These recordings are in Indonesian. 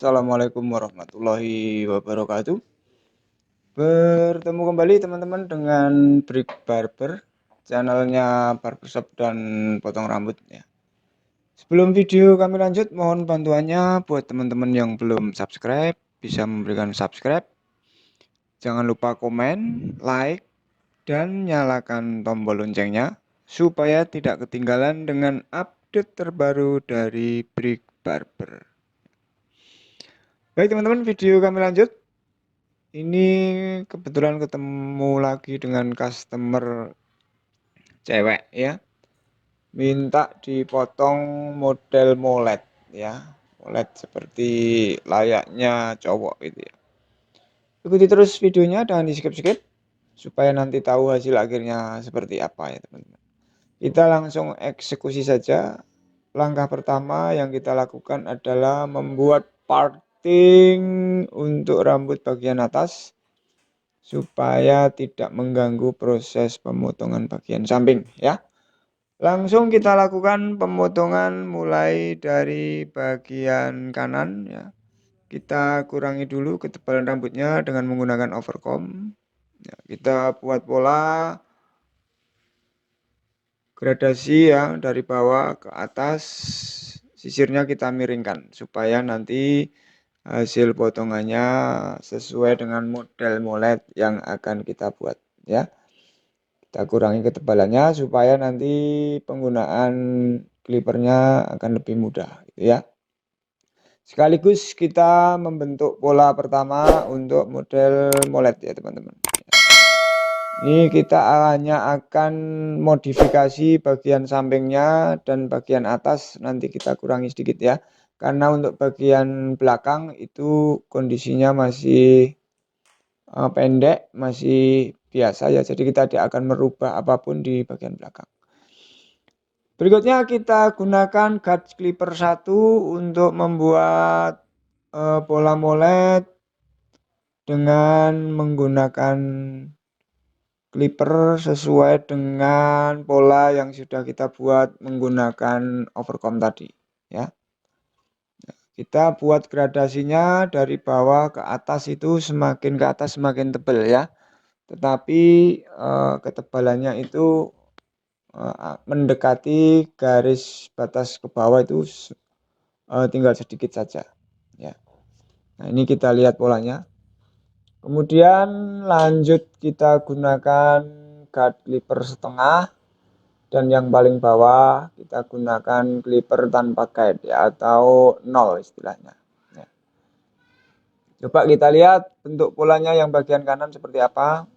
Assalamualaikum warahmatullahi wabarakatuh. Bertemu kembali teman-teman dengan Brick Barber, channelnya barbershop dan potong rambut ya. Sebelum video kami lanjut, mohon bantuannya buat teman-teman yang belum subscribe, bisa memberikan subscribe. Jangan lupa komen, like, dan nyalakan tombol loncengnya supaya tidak ketinggalan dengan update terbaru dari Brick Barber. Baik teman-teman, video kami lanjut. Ini kebetulan ketemu lagi dengan customer cewek ya. Minta dipotong model molet ya. Molet seperti layaknya cowok gitu ya. Ikuti terus videonya dan di skip-skip supaya nanti tahu hasil akhirnya seperti apa ya teman-teman. Kita langsung eksekusi saja. Langkah pertama yang kita lakukan adalah membuat parting untuk rambut bagian atas supaya tidak mengganggu proses pemotongan bagian samping ya. Langsung kita lakukan pemotongan mulai dari bagian kanan ya. Kita kurangi dulu ketebalan rambutnya dengan menggunakan overcomb. Ya, kita buat pola gradasi ya dari bawah ke atas, sisirnya kita miringkan supaya nanti hasil potongannya sesuai dengan model molet yang akan kita buat ya. Kita kurangi ketebalannya supaya nanti penggunaan clippernya akan lebih mudah gitu ya. Sekaligus kita membentuk pola pertama untuk model molet ya teman-teman. Ini kita hanya akan modifikasi bagian sampingnya dan bagian atas nanti kita kurangi sedikit ya. Karena untuk bagian belakang itu kondisinya masih pendek, masih biasa ya. Jadi kita tidak akan merubah apapun di bagian belakang. Berikutnya kita gunakan guard clipper 1 untuk membuat pola molet dengan menggunakan clipper sesuai dengan pola yang sudah kita buat menggunakan overcomb tadi ya. Kita buat gradasinya dari bawah ke atas, itu semakin ke atas semakin tebal ya. Tetapi ketebalannya itu mendekati garis batas ke bawah itu tinggal sedikit saja ya. Nah, ini kita lihat polanya. Kemudian lanjut kita gunakan guard clipper setengah, dan yang paling bawah kita gunakan clipper tanpa guide ya, atau 0 istilahnya ya. Coba kita lihat bentuk polanya yang bagian kanan seperti apa.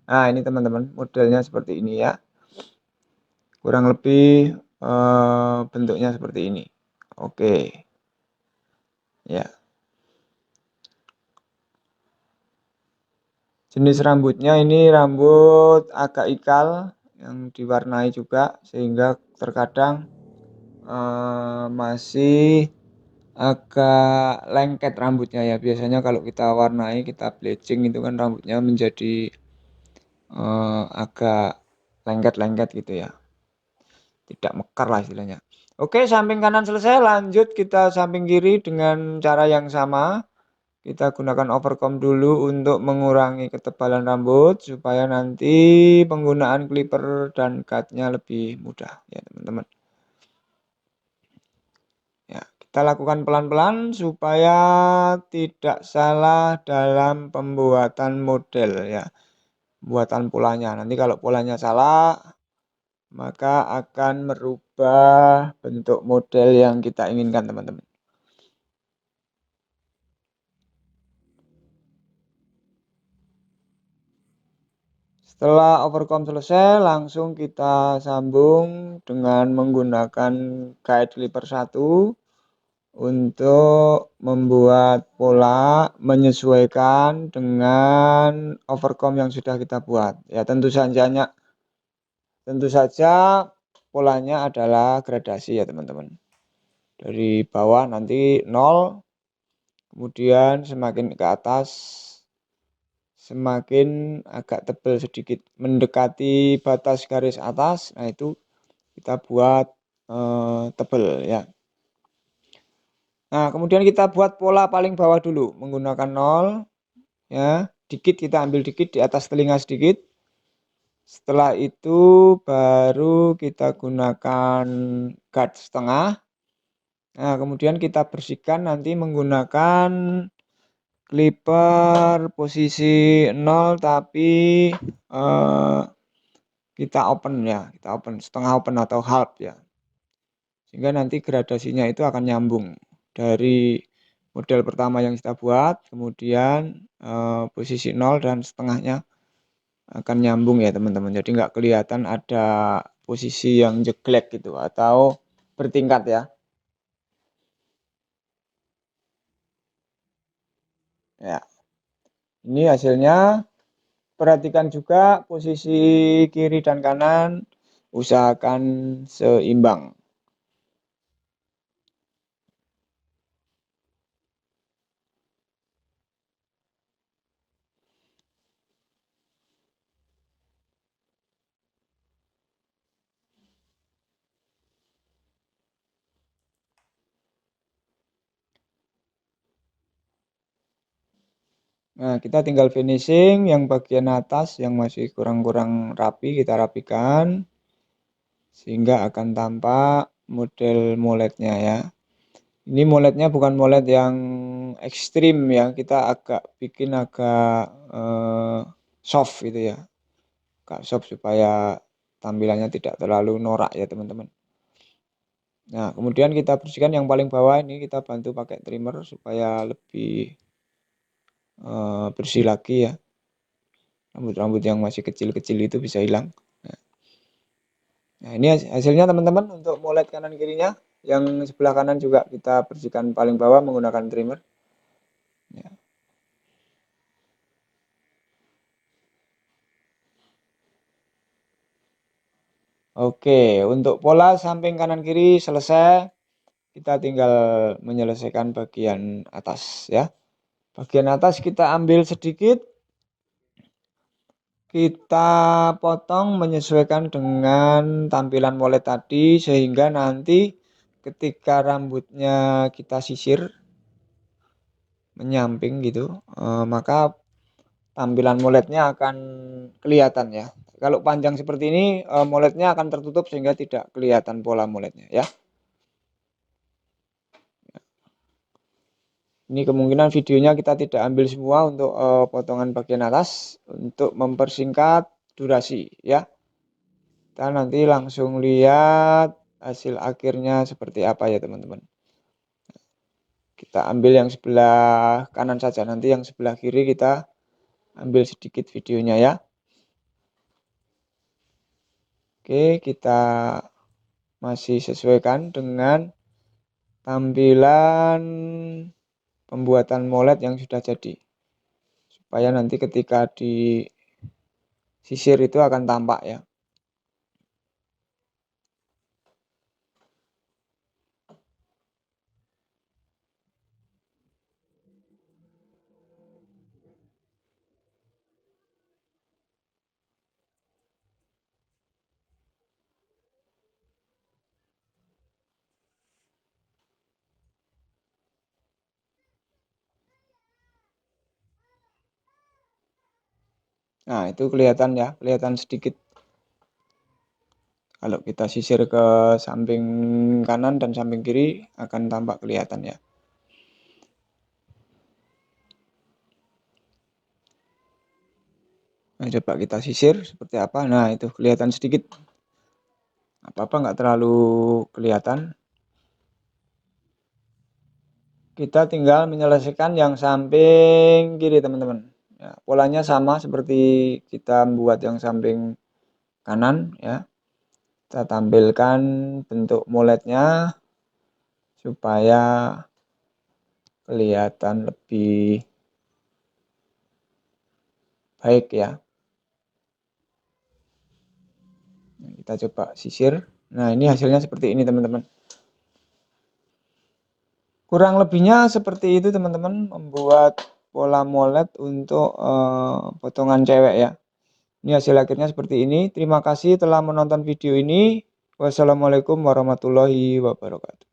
Nah ini teman-teman, modelnya seperti ini ya. Kurang lebih bentuknya seperti ini. Oke ya. Jenis rambutnya ini rambut agak ikal yang diwarnai juga, sehingga terkadang masih agak lengket rambutnya ya. Biasanya kalau kita warnai, kita bleaching itu kan rambutnya menjadi agak lengket-lengket gitu ya, tidak mekar lah istilahnya. Oke, samping kanan selesai, lanjut kita samping kiri dengan cara yang sama. Kita gunakan overcomb dulu untuk mengurangi ketebalan rambut supaya nanti penggunaan clipper dan cutnya lebih mudah ya teman-teman. Ya, kita lakukan pelan-pelan supaya tidak salah dalam pembuatan model ya. Buatan polanya. Nanti kalau polanya salah, maka akan merubah bentuk model yang kita inginkan teman-teman. Setelah overcomb selesai, langsung kita sambung dengan menggunakan guide clipper 1 untuk membuat pola menyesuaikan dengan overcomb yang sudah kita buat. Ya, tentu saja polanya adalah gradasi ya teman-teman. Dari bawah nanti 0, kemudian semakin ke atas semakin agak tebal sedikit mendekati batas garis atas. Nah itu kita buat tebal ya. Nah, kemudian kita buat pola paling bawah dulu menggunakan 0 ya. Dikit kita ambil dikit di atas telinga sedikit. Setelah itu baru kita gunakan guard setengah. Nah, kemudian kita bersihkan nanti menggunakan clipper posisi 0 tapi kita open ya, kita open setengah open atau half ya. Sehingga nanti gradasinya itu akan nyambung dari model pertama yang kita buat, kemudian posisi 0 dan setengahnya akan nyambung ya teman-teman. Jadi nggak kelihatan ada posisi yang jeglek gitu atau bertingkat ya. Ya, ini hasilnya. Perhatikan juga posisi kiri dan kanan, usahakan seimbang. Nah, kita tinggal finishing yang bagian atas yang masih kurang-kurang rapi, kita rapikan sehingga akan tampak model molednya ya. Ini molednya bukan moled yang ekstrim ya, kita bikin agak soft gitu ya, agak soft supaya tampilannya tidak terlalu norak ya teman-teman. Nah, kemudian kita bersihkan yang paling bawah ini, kita bantu pakai trimmer supaya lebih bersih lagi ya. Rambut-rambut yang masih kecil-kecil itu bisa hilang. Nah, ini hasilnya teman-teman untuk molet kanan kirinya. Yang sebelah kanan juga kita bersihkan paling bawah menggunakan trimmer. Ya. Oke, untuk pola samping kanan kiri selesai. Kita tinggal menyelesaikan bagian atas ya. Bagian atas kita ambil sedikit, kita potong menyesuaikan dengan tampilan molet tadi sehingga nanti ketika rambutnya kita sisir menyamping gitu, maka tampilan moletnya akan kelihatan ya. Kalau panjang seperti ini, moletnya akan tertutup sehingga tidak kelihatan pola moletnya ya. Ini kemungkinan videonya kita tidak ambil semua untuk potongan bagian atas untuk mempersingkat durasi ya. Kita nanti langsung lihat hasil akhirnya seperti apa ya teman-teman. Kita ambil yang sebelah kanan saja, nanti yang sebelah kiri kita ambil sedikit videonya ya. Oke, kita masih sesuaikan dengan tampilan pembuatan molet yang sudah jadi. Supaya nanti ketika disisir itu akan tampak ya. Nah, itu kelihatan ya, kelihatan sedikit. Kalau kita sisir ke samping kanan dan samping kiri akan tampak kelihatan ya. Nah, coba kita sisir seperti apa. Nah, itu kelihatan sedikit. Apa-apa nggak terlalu kelihatan. Kita tinggal menyelesaikan yang samping kiri teman-teman. Ya, polanya sama seperti kita membuat yang samping kanan ya. Kita tampilkan bentuk moletnya supaya kelihatan lebih baik ya. Kita coba sisir. Nah, ini hasilnya seperti ini teman-teman. Kurang lebihnya seperti itu teman-teman, membuat pola molet untuk potongan cewek ya. Ini hasil akhirnya seperti ini. Terima kasih telah menonton video ini. Wassalamualaikum warahmatullahi wabarakatuh.